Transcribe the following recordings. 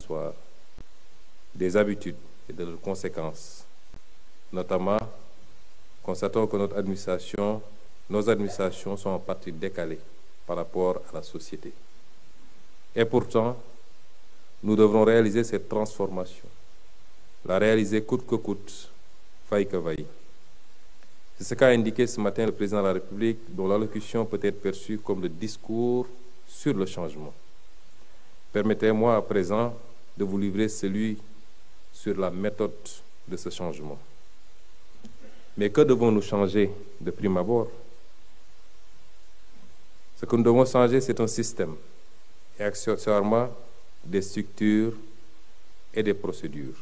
soir, des habitudes et de leurs conséquences. Notamment, constatons que nos administrations sont en partie décalées par rapport à la société. Et pourtant, nous devrons réaliser cette transformation, la réaliser coûte que coûte, faille que vaille. C'est ce qu'a indiqué ce matin le président de la République, dont l'allocution peut être perçue comme le discours sur le changement. Permettez-moi à présent de vous livrer celui sur la méthode de ce changement. Mais que devons-nous changer de prime abord? Ce que nous devons changer, c'est un système et accessoirement des structures et des procédures.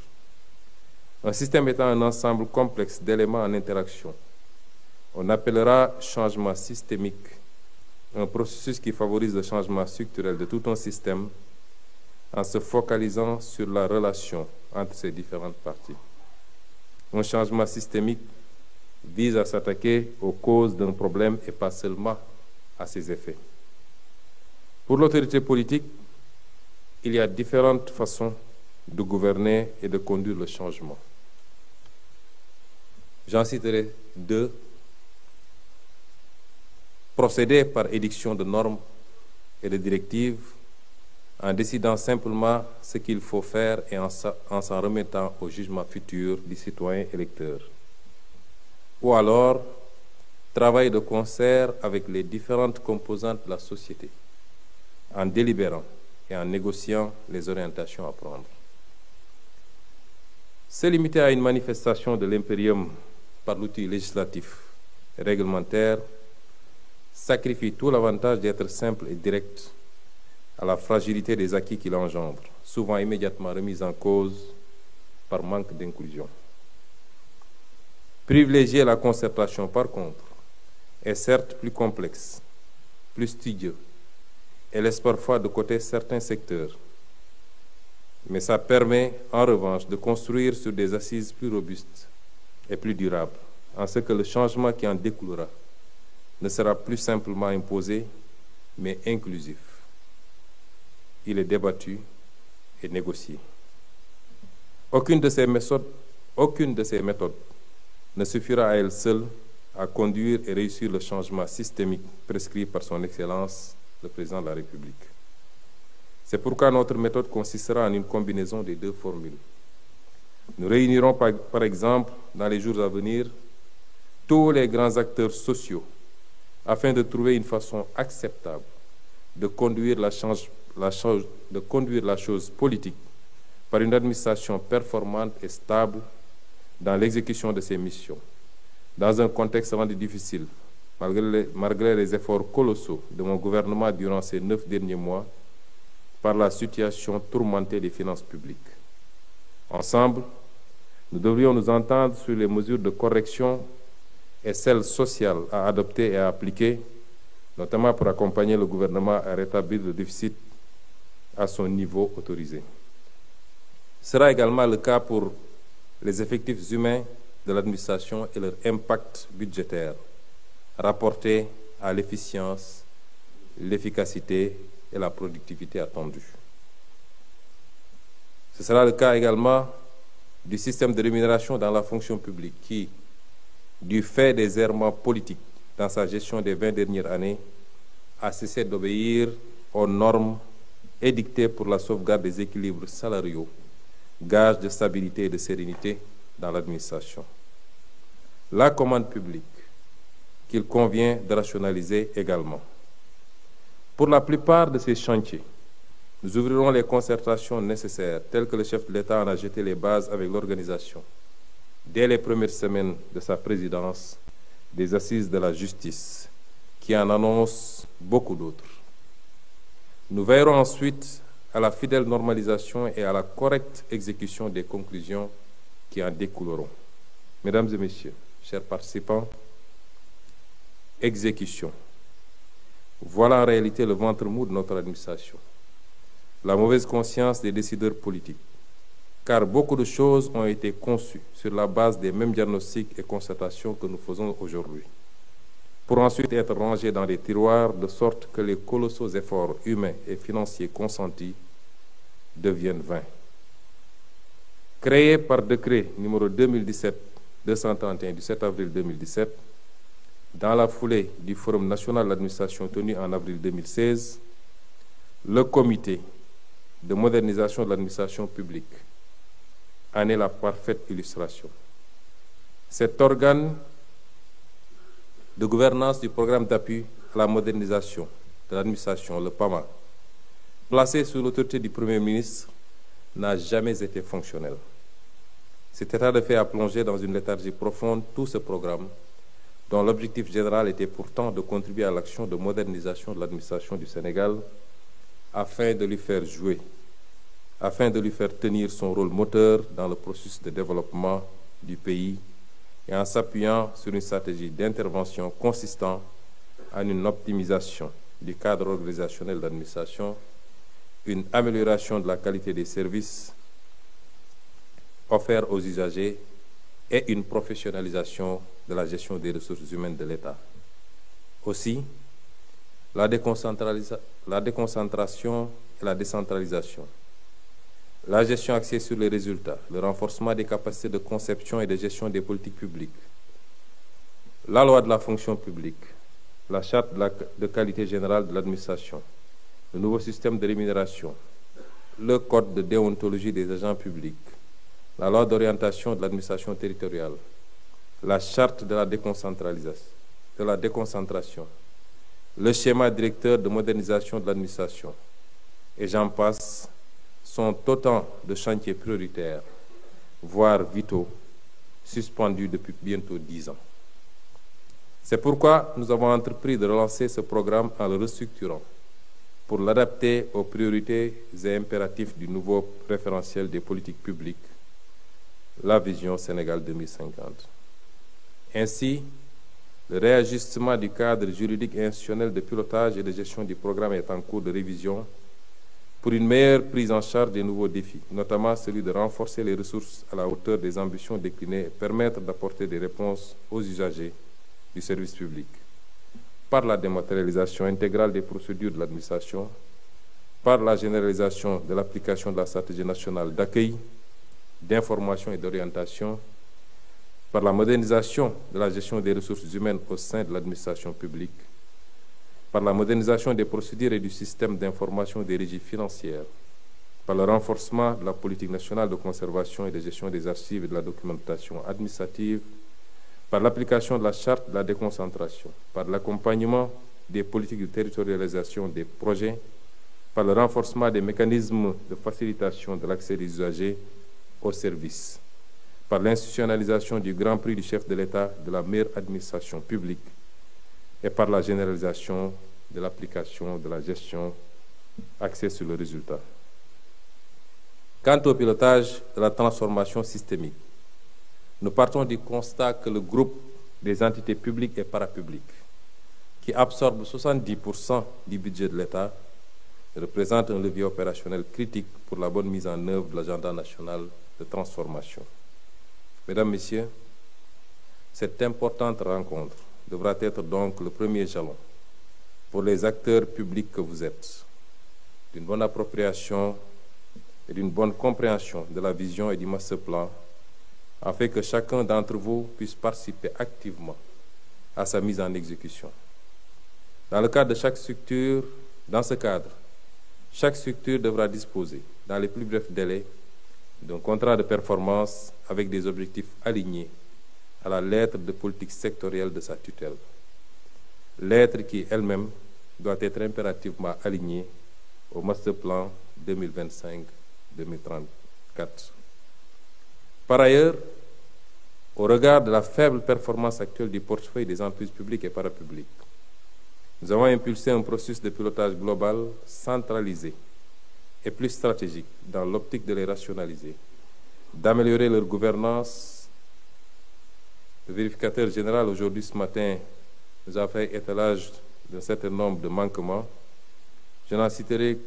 Un système étant un ensemble complexe d'éléments en interaction. On appellera changement systémique un processus qui favorise le changement structurel de tout un système en se focalisant sur la relation entre ces différentes parties. Un changement systémique vise à s'attaquer aux causes d'un problème et pas seulement à ses effets. Pour l'autorité politique, il y a différentes façons de gouverner et de conduire le changement. J'en citerai deux. Procéder par édiction de normes et de directives en décidant simplement ce qu'il faut faire et en s'en remettant au jugement futur du citoyen électeur. Ou alors, travailler de concert avec les différentes composantes de la société, en délibérant et en négociant les orientations à prendre. Se limiter à une manifestation de l'impérium par l'outil législatif et réglementaire sacrifie tout l'avantage d'être simple et direct à la fragilité des acquis qu'il engendre, souvent immédiatement remise en cause par manque d'inclusion. Privilégier la concertation, par contre, est certes plus complexe, plus studieux, et laisse parfois de côté certains secteurs. Mais ça permet, en revanche, de construire sur des assises plus robustes et plus durables, en ce que le changement qui en découlera ne sera plus simplement imposé, mais inclusif. Il est débattu et négocié. Aucune de ces méthodes ne suffira à elle seule à conduire et réussir le changement systémique prescrit par son Excellence, le Président de la République. C'est pourquoi notre méthode consistera en une combinaison des deux formules. Nous réunirons par exemple, dans les jours à venir, tous les grands acteurs sociaux afin de trouver une façon acceptable de conduire la chose politique par une administration performante et stable dans l'exécution de ses missions, dans un contexte rendu difficile, malgré les efforts colossaux de mon gouvernement durant ces 9 derniers mois, par la situation tourmentée des finances publiques. Ensemble, nous devrions nous entendre sur les mesures de correction et celles sociales à adopter et à appliquer, notamment pour accompagner le gouvernement à rétablir le déficit à son niveau autorisé. Ce sera également le cas pour les effectifs humains de l'administration et leur impact budgétaire, rapporté à l'efficience, l'efficacité et la productivité attendues. Ce sera le cas également du système de rémunération dans la fonction publique qui, du fait des errements politiques dans sa gestion des 20 dernières années, a cessé d'obéir aux normes édictées pour la sauvegarde des équilibres salariaux, gage de stabilité et de sérénité dans l'administration. La commande publique, qu'il convient de rationaliser également. Pour la plupart de ces chantiers, nous ouvrirons les concertations nécessaires, telles que le chef de l'État en a jeté les bases avec l'organisation, dès les premières semaines de sa présidence, des assises de la justice, qui en annoncent beaucoup d'autres. Nous veillerons ensuite à la fidèle normalisation et à la correcte exécution des conclusions qui en découleront. Mesdames et messieurs, chers participants, exécution. Voilà en réalité le ventre mou de notre administration. La mauvaise conscience des décideurs politiques, car beaucoup de choses ont été conçues sur la base des mêmes diagnostics et constatations que nous faisons aujourd'hui, pour ensuite être rangées dans des tiroirs de sorte que les colossaux efforts humains et financiers consentis deviennent 20. Créé par décret numéro 2017-231 du 7 avril 2017, dans la foulée du Forum national d'administration tenu en avril 2016, le comité de modernisation de l'administration publique en est la parfaite illustration. Cet organe de gouvernance du programme d'appui à la modernisation de l'administration, le PAMA, placé sous l'autorité du Premier ministre, n'a jamais été fonctionnel. Cet état de fait a plongé dans une léthargie profonde tout ce programme, dont l'objectif général était pourtant de contribuer à l'action de modernisation de l'administration du Sénégal afin de lui faire jouer, afin de lui faire tenir son rôle moteur dans le processus de développement du pays et en s'appuyant sur une stratégie d'intervention consistant en une optimisation du cadre organisationnel de l'administration, une amélioration de la qualité des services offerts aux usagers et une professionnalisation de la gestion des ressources humaines de l'État. Aussi, la déconcentration et la décentralisation, la gestion axée sur les résultats, le renforcement des capacités de conception et de gestion des politiques publiques, la loi de la fonction publique, la charte de qualité générale de l'administration, le nouveau système de rémunération, le code de déontologie des agents publics, la loi d'orientation de l'administration territoriale, la charte de la déconcentration, le schéma directeur de modernisation de l'administration, et j'en passe, sont autant de chantiers prioritaires, voire vitaux, suspendus depuis bientôt 10 ans. C'est pourquoi nous avons entrepris de relancer ce programme en le restructurant pour l'adapter aux priorités et impératifs du nouveau référentiel des politiques publiques, la vision Sénégal 2050. Ainsi, le réajustement du cadre juridique et institutionnel de pilotage et de gestion du programme est en cours de révision pour une meilleure prise en charge des nouveaux défis, notamment celui de renforcer les ressources à la hauteur des ambitions déclinées et permettre d'apporter des réponses aux usagers du service public, par la dématérialisation intégrale des procédures de l'administration, par la généralisation de l'application de la stratégie nationale d'accueil, d'information et d'orientation, par la modernisation de la gestion des ressources humaines au sein de l'administration publique, par la modernisation des procédures et du système d'information des régies financières, par le renforcement de la politique nationale de conservation et de gestion des archives et de la documentation administrative, par l'application de la charte de la déconcentration, par l'accompagnement des politiques de territorialisation des projets, par le renforcement des mécanismes de facilitation de l'accès des usagers aux services, par l'institutionnalisation du Grand Prix du chef de l'État de la meilleure administration publique et par la généralisation de l'application de la gestion axée sur le résultat. Quant au pilotage de la transformation systémique, nous partons du constat que le groupe des entités publiques et parapubliques, qui absorbe 70% du budget de l'État, représente un levier opérationnel critique pour la bonne mise en œuvre de l'agenda national de transformation. Mesdames, Messieurs, cette importante rencontre devra être donc le premier jalon pour les acteurs publics que vous êtes, d'une bonne appropriation et d'une bonne compréhension de la vision et du master plan, afin que chacun d'entre vous puisse participer activement à sa mise en exécution. Dans le cadre de chaque structure, dans ce cadre, chaque structure devra disposer, dans les plus brefs délais, d'un contrat de performance avec des objectifs alignés à la lettre de politique sectorielle de sa tutelle. Lettre qui, elle-même, doit être impérativement alignée au master plan 2025-2034. Par ailleurs, au regard de la faible performance actuelle du portefeuille des entreprises publiques et parapubliques, nous avons impulsé un processus de pilotage global centralisé et plus stratégique dans l'optique de les rationaliser, d'améliorer leur gouvernance. Le vérificateur général, aujourd'hui, ce matin, nous a fait étalage d'un certain nombre de manquements. Je n'en citerai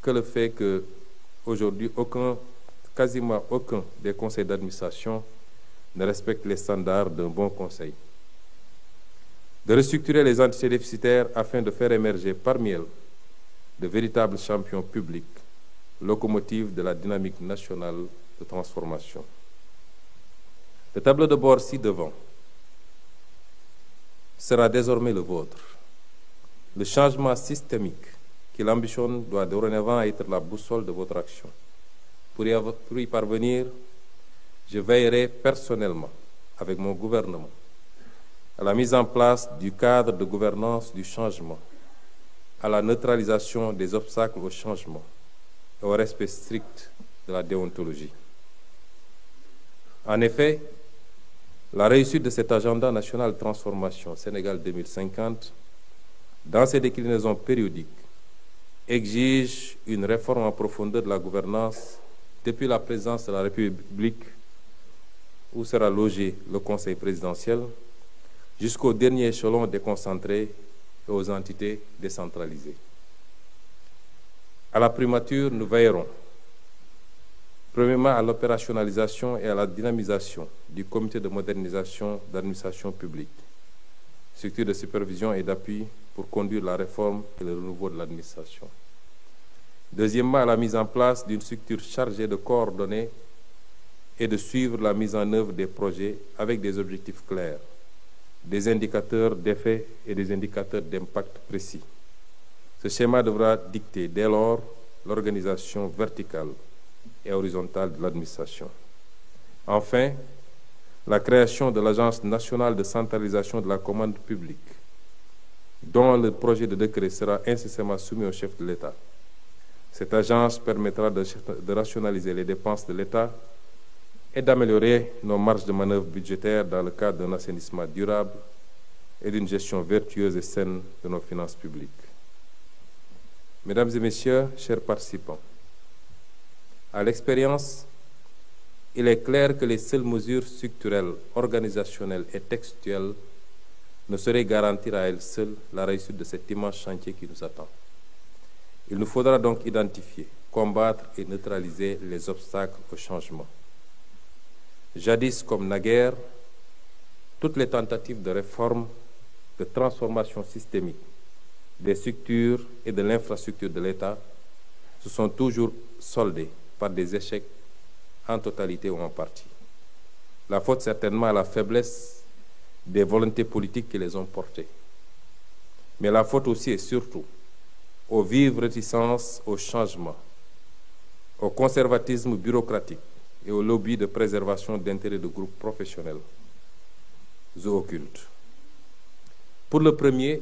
que le fait qu'aujourd'hui, quasiment aucun des conseils d'administration ne respecte les standards d'un bon conseil. De restructurer les entités déficitaires afin de faire émerger parmi elles de véritables champions publics locomotive de la dynamique nationale de transformation. Le tableau de bord ci-devant sera désormais le vôtre. Le changement systémique qu'il ambitionne doit dorénavant être la boussole de votre action. Pour y parvenir, je veillerai personnellement, avec mon gouvernement, à la mise en place du cadre de gouvernance du changement, à la neutralisation des obstacles au changement et au respect strict de la déontologie. En effet, la réussite de cet agenda national de transformation Sénégal 2050, dans ses déclinaisons périodiques, exige une réforme en profondeur de la gouvernance depuis la présidence de la République, où sera logé le Conseil présidentiel, jusqu'au dernier échelon déconcentré et aux entités décentralisées. À la primature, nous veillerons premièrement à l'opérationnalisation et à la dynamisation du comité de modernisation d'administration publique, structure de supervision et d'appui pour conduire la réforme et le renouveau de l'administration. Deuxièmement, à la mise en place d'une structure chargée de coordonner et de suivre la mise en œuvre des projets avec des objectifs clairs, des indicateurs d'effet et des indicateurs d'impact précis. Ce schéma devra dicter dès lors l'organisation verticale et horizontale de l'administration. Enfin, la création de l'Agence nationale de centralisation de la commande publique, dont le projet de décret sera incessamment soumis au chef de l'État. Cette agence permettra de rationaliser les dépenses de l'État et d'améliorer nos marges de manœuvre budgétaires dans le cadre d'un assainissement durable et d'une gestion vertueuse et saine de nos finances publiques. Mesdames et messieurs, chers participants, à l'expérience, il est clair que les seules mesures structurelles, organisationnelles et textuelles ne sauraient garantir à elles seules la réussite de cet immense chantier qui nous attend. Il nous faudra donc identifier, combattre et neutraliser les obstacles au changement. Jadis comme naguère, toutes les tentatives de réforme, de transformation systémique des structures et de l'infrastructure de l'État se sont toujours soldées par des échecs en totalité ou en partie. La faute certainement à la faiblesse des volontés politiques qui les ont portées. Mais la faute aussi et surtout aux vives réticences au changement, au conservatisme bureaucratique et au lobby de préservation d'intérêts de groupes professionnels ou occultes. Pour le premier,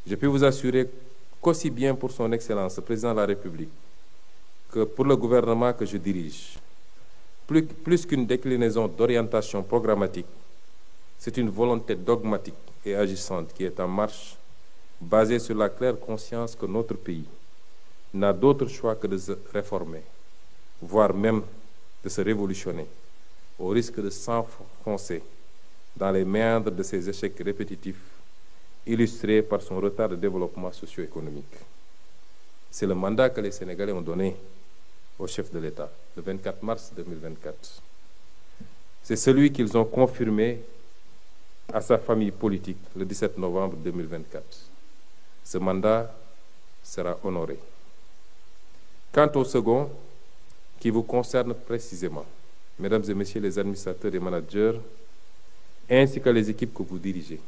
je peux vous assurer qu'aussi bien pour son Excellence, le Président de la République, que pour le gouvernement que je dirige, plus qu'une déclinaison d'orientation programmatique, c'est une volonté dogmatique et agissante qui est en marche, basée sur la claire conscience que notre pays n'a d'autre choix que de se réformer, voire même de se révolutionner, au risque de s'enfoncer dans les méandres de ces échecs répétitifs, illustrés par son retard de développement socio-économique. C'est le mandat que les Sénégalais ont donné au chef de l'État, le 24 mars 2024. C'est celui qu'ils ont confirmé à sa famille politique le 17 novembre 2024. Ce mandat sera honoré. Quant au second, qui vous concerne précisément, mesdames et messieurs les administrateurs et managers, ainsi que les équipes que vous dirigez,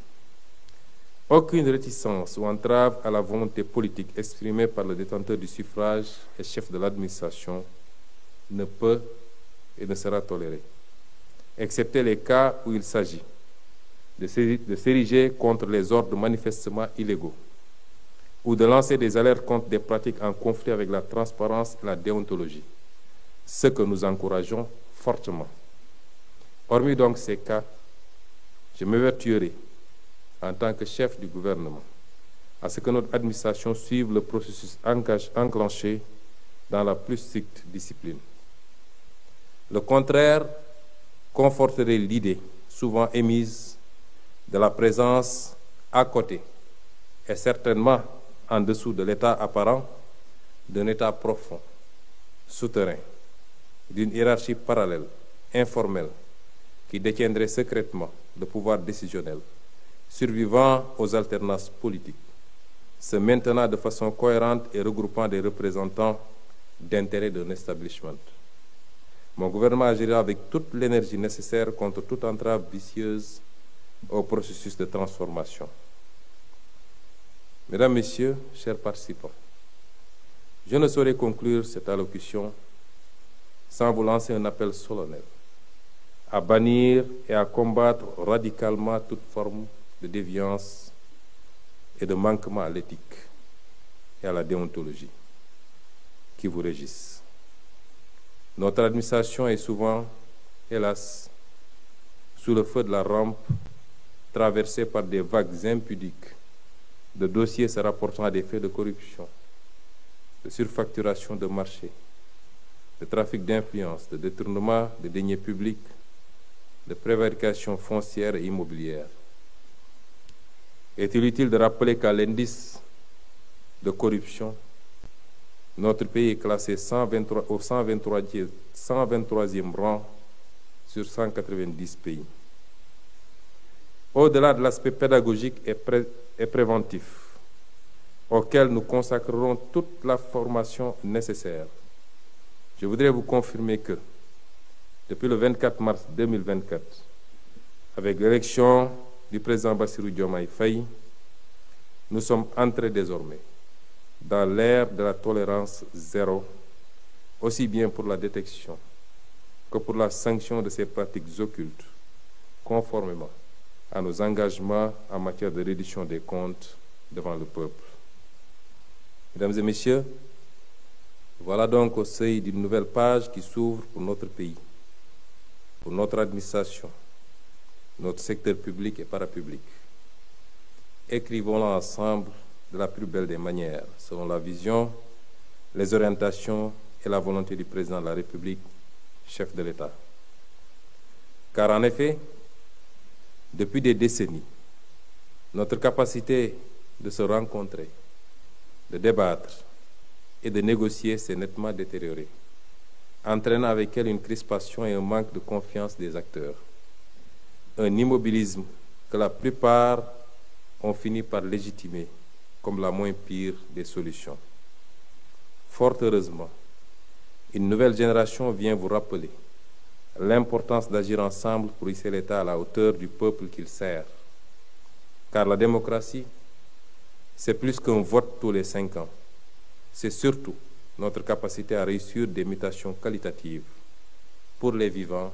aucune réticence ou entrave à la volonté politique exprimée par le détenteur du suffrage et chef de l'administration ne peut et ne sera tolérée, excepté les cas où il s'agit de s'ériger contre les ordres manifestement illégaux ou de lancer des alertes contre des pratiques en conflit avec la transparence et la déontologie, ce que nous encourageons fortement. Hormis donc ces cas, je m'évertuerai en tant que chef du gouvernement à ce que notre administration suive le processus enclenché dans la plus stricte discipline. Le contraire conforterait l'idée souvent émise de la présence à côté et certainement en dessous de l'état apparent d'un état profond, souterrain, d'une hiérarchie parallèle, informelle, qui détiendrait secrètement le pouvoir décisionnel, survivant aux alternances politiques, se maintenant de façon cohérente et regroupant des représentants d'intérêt d'un establishment. Mon gouvernement agira avec toute l'énergie nécessaire contre toute entrave vicieuse au processus de transformation. Mesdames, Messieurs, chers participants, je ne saurais conclure cette allocution sans vous lancer un appel solennel à bannir et à combattre radicalement toute forme de déviance et de manquement à l'éthique et à la déontologie qui vous régissent. Notre administration est souvent, hélas, sous le feu de la rampe, traversée par des vagues impudiques de dossiers se rapportant à des faits de corruption, de surfacturation de marché, de trafic d'influence, de détournement de deniers publics, de prévarication foncière et immobilière. Est-il utile de rappeler qu'à l'indice de corruption, notre pays est classé au 123e rang sur 190 pays. Au-delà de l'aspect pédagogique et préventif, auquel nous consacrerons toute la formation nécessaire, je voudrais vous confirmer que, depuis le 24 mars 2024, avec l'élection du président Bassirou Diomaye Faye, nous sommes entrés désormais dans l'ère de la tolérance zéro, aussi bien pour la détection que pour la sanction de ces pratiques occultes, conformément à nos engagements en matière de reddition des comptes devant le peuple. Mesdames et Messieurs, voilà donc au seuil d'une nouvelle page qui s'ouvre pour notre pays, pour notre administration, notre secteur public et parapublic. Écrivons-la ensemble de la plus belle des manières, selon la vision, les orientations et la volonté du président de la République, chef de l'État. Car en effet, depuis des décennies, notre capacité de se rencontrer, de débattre et de négocier s'est nettement détériorée, entraînant avec elle une crispation et un manque de confiance des acteurs, un immobilisme que la plupart ont fini par légitimer comme la moins pire des solutions. Fort heureusement, une nouvelle génération vient vous rappeler l'importance d'agir ensemble pour hisser l'État à la hauteur du peuple qu'il sert. Car la démocratie, c'est plus qu'un vote tous les 5 ans. C'est surtout notre capacité à réussir des mutations qualitatives pour les vivants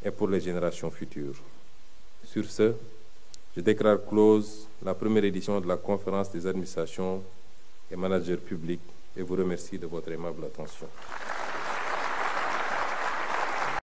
et pour les générations futures. Sur ce, je déclare close la première édition de la conférence des administrations et managers publics et vous remercie de votre aimable attention.